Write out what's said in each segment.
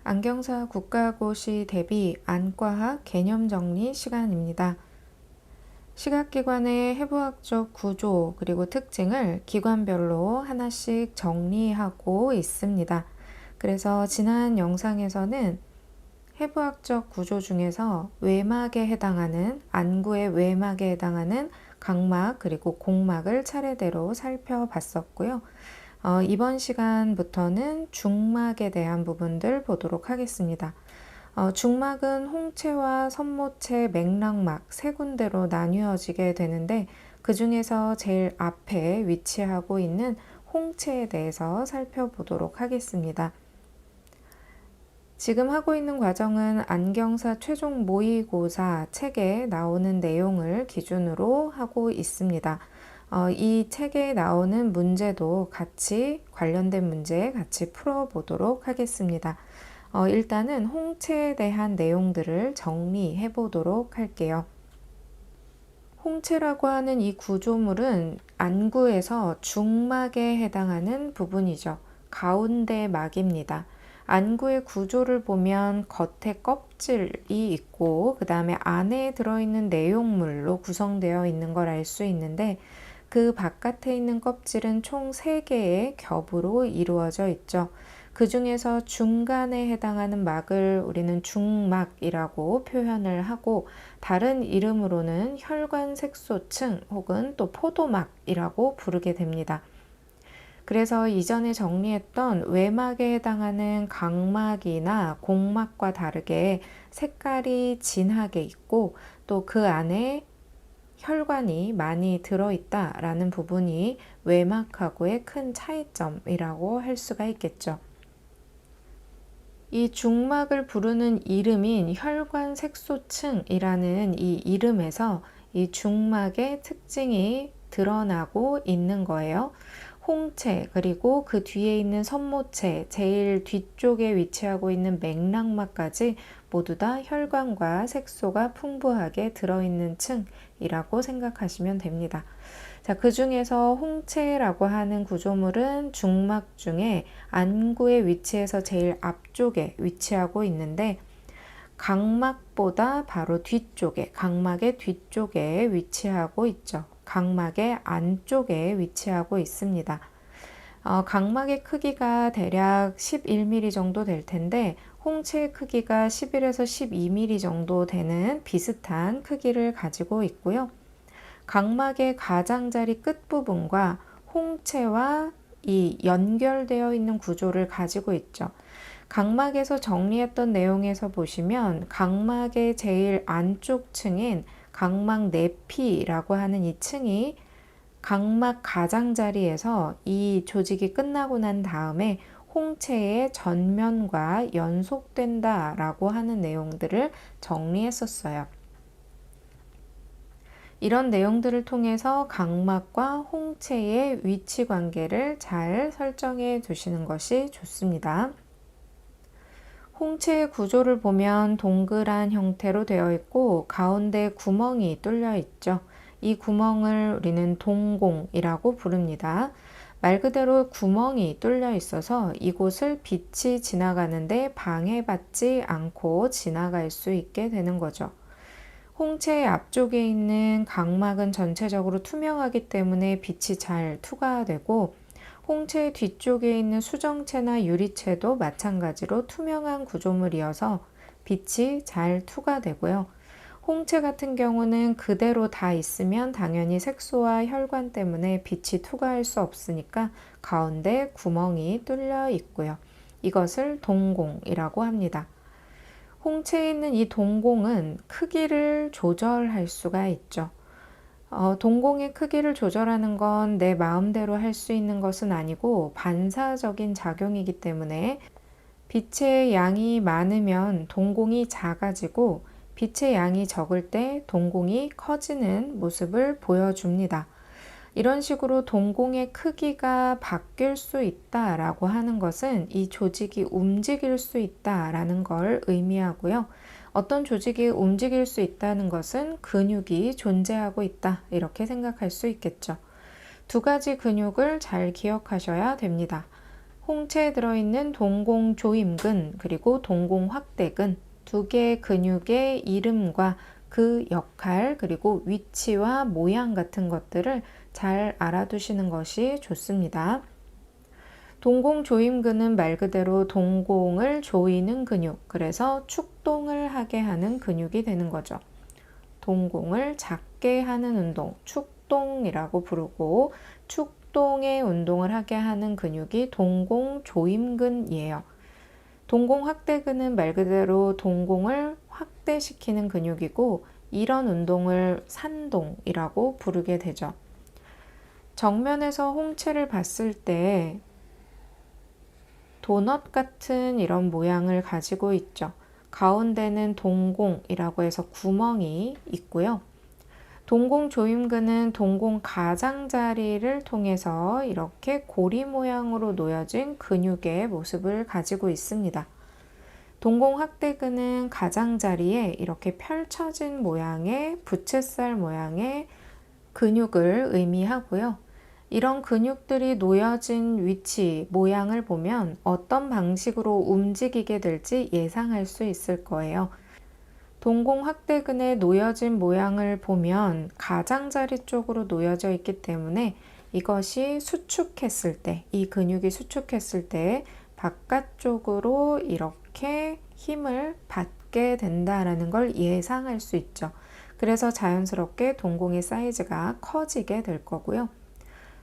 안경사 국가고시 대비 안과학 개념 정리 시간입니다. 시각기관의 해부학적 구조 그리고 특징을 기관별로 하나씩 정리하고 있습니다. 그래서 지난 영상에서는 해부학적 구조 중에서 외막에 해당하는 안구의 외막에 해당하는 각막 그리고 공막을 차례대로 살펴봤었고요. 이번 시간부터는 중막에 대한 부분들 보도록 하겠습니다. 중막은 홍채와 선모체, 맥락막 세 군데로 나뉘어지게 되는데 그 중에서 제일 앞에 위치하고 있는 홍채에 대해서 살펴보도록 하겠습니다. 지금 하고 있는 과정은 안경사 최종 모의고사 책에 나오는 내용을 기준으로 하고 있습니다. 이 책에 나오는 문제도 같이 관련된 문제 같이 풀어보도록 하겠습니다. 일단은 홍채에 대한 내용들을 정리해 보도록 할게요. 홍채라고 하는 이 구조물은 안구에서 중막에 해당하는 부분이죠. 가운데 막입니다. 안구의 구조를 보면 겉에 껍질이 있고 그 다음에 안에 들어있는 내용물로 구성되어 있는 걸 알 수 있는데 그 바깥에 있는 껍질은 총 3개의 겹으로 이루어져 있죠. 그 중에서 중간에 해당하는 막을 우리는 중막이라고 표현을 하고 다른 이름으로는 혈관색소층 혹은 또 포도막이라고 부르게 됩니다. 그래서 이전에 정리했던 외막에 해당하는 각막이나 공막과 다르게 색깔이 진하게 있고 또 그 안에 혈관이 많이 들어있다라는 부분이 외막하고의 큰 차이점이라고 할 수가 있겠죠. 이 중막을 부르는 이름인 혈관색소층이라는 이 이름에서 이 중막의 특징이 드러나고 있는 거예요. 홍채 그리고 그 뒤에 있는 선모체 제일 뒤쪽에 위치하고 있는 맥락막까지 모두 다 혈관과 색소가 풍부하게 들어있는 층이라고 생각하시면 됩니다. 자, 그 중에서 홍채라고 하는 구조물은 중막 중에 안구의 위치에서 제일 앞쪽에 위치하고 있는데 각막보다 바로 뒤쪽에, 각막의 뒤쪽에 위치하고 있죠. 각막의 안쪽에 위치하고 있습니다. 각막의 크기가 대략 11mm 정도 될 텐데 홍채의 크기가 11에서 12mm 정도 되는 비슷한 크기를 가지고 있고요. 각막의 가장자리 끝부분과 홍채와 이 연결되어 있는 구조를 가지고 있죠. 각막에서 정리했던 내용에서 보시면 각막의 제일 안쪽 층인 각막 내피라고 하는 이 층이 각막 가장자리에서 이 조직이 끝나고 난 다음에 홍채의 전면과 연속된다 라고 하는 내용들을 정리했었어요. 이런 내용들을 통해서 각막과 홍채의 위치 관계를 잘 설정해 두시는 것이 좋습니다. 홍채의 구조를 보면 동그란 형태로 되어 있고 가운데 구멍이 뚫려 있죠. 이 구멍을 우리는 동공이라고 부릅니다. 말 그대로 구멍이 뚫려 있어서 이곳을 빛이 지나가는데 방해받지 않고 지나갈 수 있게 되는 거죠. 홍채의 앞쪽에 있는 각막은 전체적으로 투명하기 때문에 빛이 잘 투과되고 홍채의 뒤쪽에 있는 수정체나 유리체도 마찬가지로 투명한 구조물이어서 빛이 잘 투과되고요. 홍채 같은 경우는 그대로 다 있으면 당연히 색소와 혈관 때문에 빛이 투과할 수 없으니까 가운데 구멍이 뚫려 있고요. 이것을 동공이라고 합니다. 홍채에 있는 이 동공은 크기를 조절할 수가 있죠. 동공의 크기를 조절하는 건 내 마음대로 할 수 있는 것은 아니고 반사적인 작용이기 때문에 빛의 양이 많으면 동공이 작아지고 빛의 양이 적을 때 동공이 커지는 모습을 보여줍니다. 이런 식으로 동공의 크기가 바뀔 수 있다라고 하는 것은 이 조직이 움직일 수 있다라는 걸 의미하고요. 어떤 조직이 움직일 수 있다는 것은 근육이 존재하고 있다 이렇게 생각할 수 있겠죠. 두 가지 근육을 잘 기억하셔야 됩니다. 홍채에 들어있는 동공조임근 그리고 동공확대근 두 개의 근육의 이름과 그 역할 그리고 위치와 모양 같은 것들을 잘 알아두시는 것이 좋습니다. 동공조임근은 말 그대로 동공을 조이는 근육, 그래서 축동을 하게 하는 근육이 되는 거죠. 동공을 작게 하는 운동, 축동이라고 부르고 축동의 운동을 하게 하는 근육이 동공조임근이에요. 동공확대근은 말 그대로 동공을 확대시키는 근육이고 이런 운동을 산동이라고 부르게 되죠. 정면에서 홍채를 봤을 때 도넛 같은 이런 모양을 가지고 있죠. 가운데는 동공이라고 해서 구멍이 있고요. 동공조임근은 동공 가장자리를 통해서 이렇게 고리 모양으로 놓여진 근육의 모습을 가지고 있습니다. 동공확대근은 가장자리에 이렇게 펼쳐진 모양의 부채살 모양의 근육을 의미하고요. 이런 근육들이 놓여진 위치, 모양을 보면 어떤 방식으로 움직이게 될지 예상할 수 있을 거예요. 동공확대근의 놓여진 모양을 보면 가장자리 쪽으로 놓여져 있기 때문에 이것이 수축했을 때, 이 근육이 수축했을 때 바깥쪽으로 이렇게 힘을 받게 된다라는 걸 예상할 수 있죠. 그래서 자연스럽게 동공의 사이즈가 커지게 될 거고요.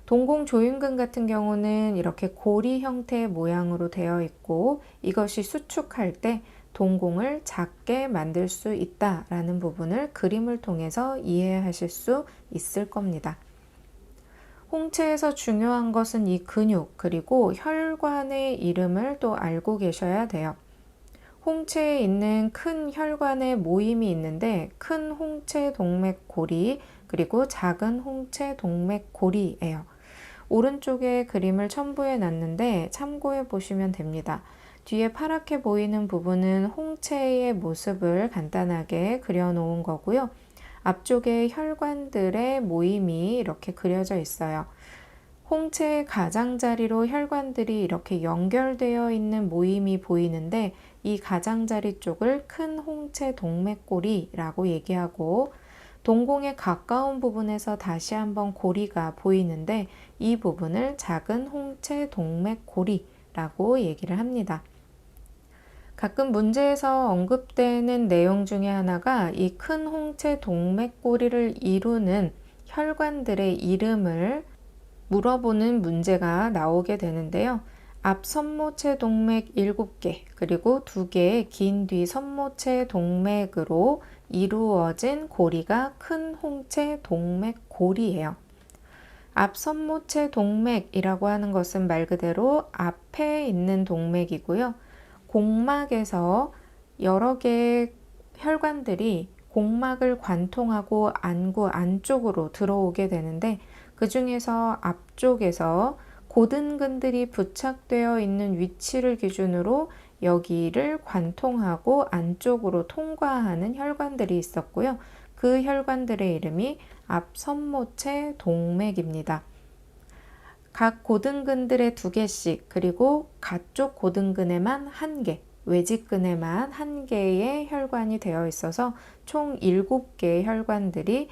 동공조임근 같은 경우는 이렇게 고리 형태의 모양으로 되어 있고 이것이 수축할 때 동공을 작게 만들 수 있다라는 부분을 그림을 통해서 이해하실 수 있을 겁니다. 홍채에서 중요한 것은 이 근육 그리고 혈관의 이름을 또 알고 계셔야 돼요. 홍채에 있는 큰 혈관의 모임이 있는데 큰 홍채 동맥고리 그리고 작은 홍채 동맥고리예요. 오른쪽에 그림을 첨부해 놨는데 참고해 보시면 됩니다. 뒤에 파랗게 보이는 부분은 홍채의 모습을 간단하게 그려놓은 거고요. 앞쪽에 혈관들의 모임이 이렇게 그려져 있어요. 홍채의 가장자리로 혈관들이 이렇게 연결되어 있는 모임이 보이는데 이 가장자리 쪽을 큰 홍채 동맥고리라고 얘기하고 동공에 가까운 부분에서 다시 한번 고리가 보이는데 이 부분을 작은 홍채 동맥고리라고 얘기를 합니다. 가끔 문제에서 언급되는 내용 중에 하나가 이 큰 홍채 동맥고리를 이루는 혈관들의 이름을 물어보는 문제가 나오게 되는데요. 앞 선모체 동맥 7개 그리고 2개의 긴 뒤 선모체 동맥으로 이루어진 고리가 큰 홍채 동맥고리예요. 앞 선모체 동맥이라고 하는 것은 말 그대로 앞에 있는 동맥이고요. 공막에서 여러 개의 혈관들이 공막을 관통하고 안구 안쪽으로 들어오게 되는데 그 중에서 앞쪽에서 고등근들이 부착되어 있는 위치를 기준으로 여기를 관통하고 안쪽으로 통과하는 혈관들이 있었고요. 그 혈관들의 이름이 앞선모체 동맥입니다. 각 고등근들의 2개씩 그리고 가쪽 고등근에만 1개, 외직근에만 1개의 혈관이 되어 있어서 총 7개의 혈관들이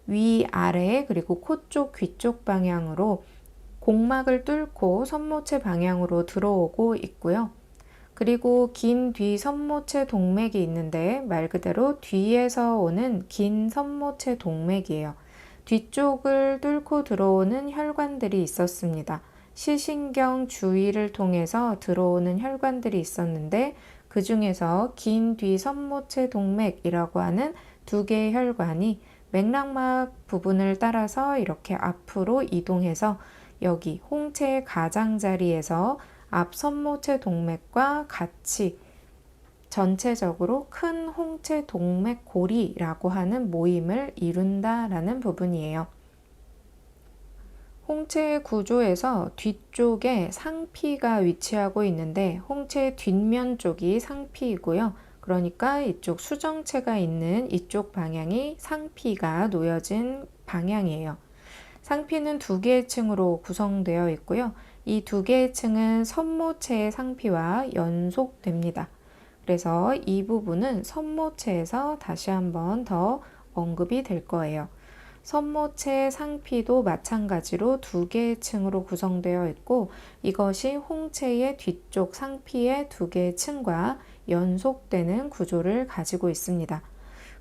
위아래 그리고 코 쪽, 귀 쪽 방향으로 공막을 뚫고 선모체 방향으로 들어오고 있고요. 그리고 긴 뒤 선모체 동맥이 있는데 말 그대로 뒤에서 오는 긴 선모체 동맥이에요. 뒤쪽을 뚫고 들어오는 혈관들이 있었습니다. 시신경 주위를 통해서 들어오는 혈관들이 있었는데 그 중에서 긴 뒤 선모체 동맥이라고 하는 2개의 혈관이 맥락막 부분을 따라서 이렇게 앞으로 이동해서 여기 홍채의 가장자리에서 앞 선모체 동맥과 같이 전체적으로 큰 홍채 동맥고리라고 하는 모임을 이룬다라는 부분이에요. 홍채의 구조에서 뒤쪽에 상피가 위치하고 있는데 홍채의 뒷면 쪽이 상피이고요. 그러니까 이쪽 수정체가 있는 이쪽 방향이 상피가 놓여진 방향이에요. 상피는 2개의 층으로 구성되어 있고요. 이 두 개의 층은 선모체의 상피와 연속됩니다. 그래서 이 부분은 선모체에서 다시 한번 더 언급이 될 거예요. 선모체 상피도 마찬가지로 두 개의 층으로 구성되어 있고 이것이 홍채의 뒤쪽 상피의 두 개의 층과 연속되는 구조를 가지고 있습니다.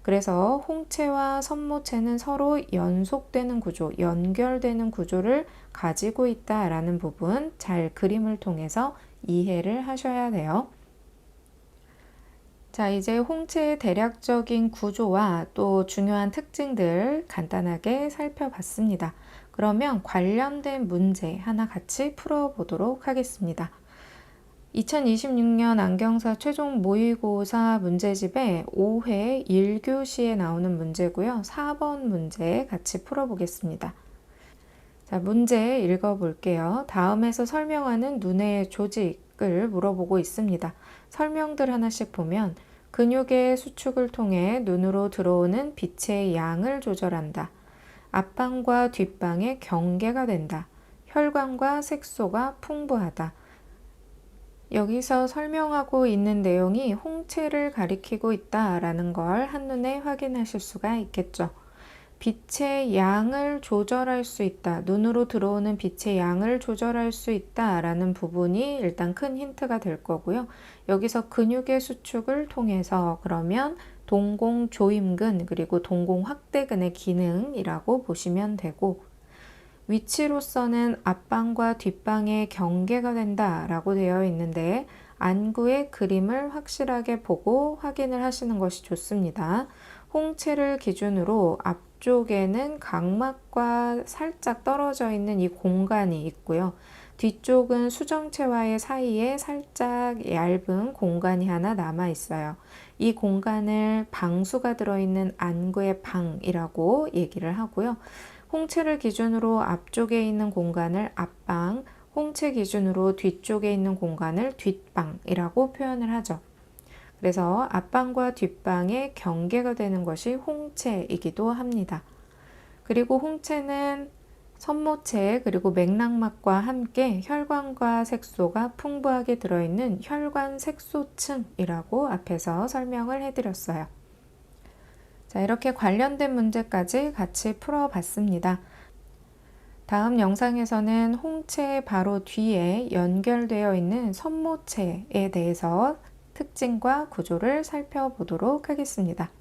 그래서 홍채와 선모체는 서로 연속되는 구조, 연결되는 구조를 가지고 있다라는 부분 잘 그림을 통해서 이해를 하셔야 돼요. 자, 이제 홍채의 대략적인 구조와 또 중요한 특징들 간단하게 살펴봤습니다. 그러면 관련된 문제 하나 같이 풀어보도록 하겠습니다. 2026년 안경사 최종 모의고사 문제집에 5회 1교시에 나오는 문제고요. 4번 문제 같이 풀어보겠습니다. 자, 문제 읽어볼게요. 다음에서 설명하는 눈의 조직을 물어보고 있습니다. 설명들 하나씩 보면 근육의 수축을 통해 눈으로 들어오는 빛의 양을 조절한다. 앞방과 뒷방의 경계가 된다. 혈관과 색소가 풍부하다. 여기서 설명하고 있는 내용이 홍채를 가리키고 있다라는 걸 한눈에 확인하실 수가 있겠죠. 빛의 양을 조절할 수 있다. 눈으로 들어오는 빛의 양을 조절할 수 있다라는 부분이 일단 큰 힌트가 될 거고요. 여기서 근육의 수축을 통해서 그러면 동공 조임근 그리고 동공 확대근의 기능이라고 보시면 되고 위치로서는 앞방과 뒷방의 경계가 된다라고 되어 있는데 안구의 그림을 확실하게 보고 확인을 하시는 것이 좋습니다. 홍채를 기준으로 앞쪽에는 각막과 살짝 떨어져 있는 이 공간이 있고요. 뒤쪽은 수정체와의 사이에 살짝 얇은 공간이 하나 남아 있어요. 이 공간을 방수가 들어있는 안구의 방이라고 얘기를 하고요. 홍채를 기준으로 앞쪽에 있는 공간을 앞방, 홍채 기준으로 뒤쪽에 있는 공간을 뒷방이라고 표현을 하죠. 그래서 앞방과 뒷방의 경계가 되는 것이 홍채이기도 합니다. 그리고 홍채는 선모체 그리고 맥락막과 함께 혈관과 색소가 풍부하게 들어있는 혈관 색소층이라고 앞에서 설명을 해드렸어요. 자, 이렇게 관련된 문제까지 같이 풀어봤습니다. 다음 영상에서는 홍채 바로 뒤에 연결되어 있는 선모체에 대해서 특징과 구조를 살펴보도록 하겠습니다.